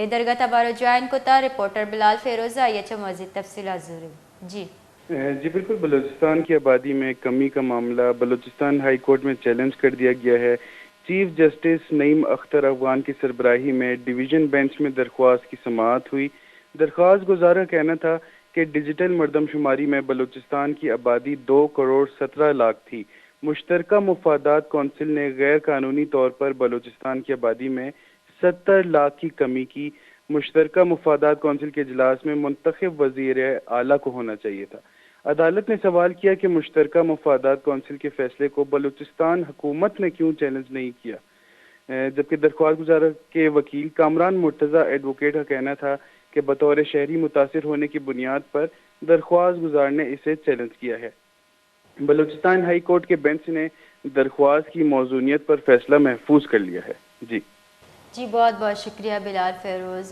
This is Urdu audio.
درگاہ تبارو جوائن کوتا رپورٹر بلال فیروز آئیے چھ مزید تفصیلات ضرور جی بالکل بلوچستان کی آبادی میں کمی کا معاملہ بلوچستان ہائی کورٹ میں چیلنج کر دیا گیا ہے۔ چیف جسٹس نعیم اختر افغان کی سربراہی میں ڈویژن بینچ میں درخواست کی سماعت ہوئی۔ درخواست گزار کا کہنا تھا کہ ڈیجیٹل مردم شماری میں بلوچستان کی آبادی 2,17,00,000 تھی۔ مشترکہ مفادات کونسل نے غیر قانونی طور پر بلوچستان کی آبادی میں 70 لاکھ کی کمی کی۔ مشترکہ مفادات کونسل کے اجلاس میں منتخب وزیر اعلیٰ کو ہونا چاہیے تھا۔ عدالت نے سوال کیا کہ مشترکہ مفادات کونسل کے فیصلے کو بلوچستان حکومت نے کیوں چیلنج نہیں کیا، جبکہ درخواست گزار کے وکیل کامران مرتضی ایڈوکیٹ کا کہنا تھا کہ بطور شہری متاثر ہونے کی بنیاد پر درخواست گزار نے اسے چیلنج کیا ہے۔ بلوچستان ہائی کورٹ کے بینچ نے درخواست کی موضوعیت پر فیصلہ محفوظ کر لیا ہے۔ جی بہت بہت شکریہ بلال فیروز۔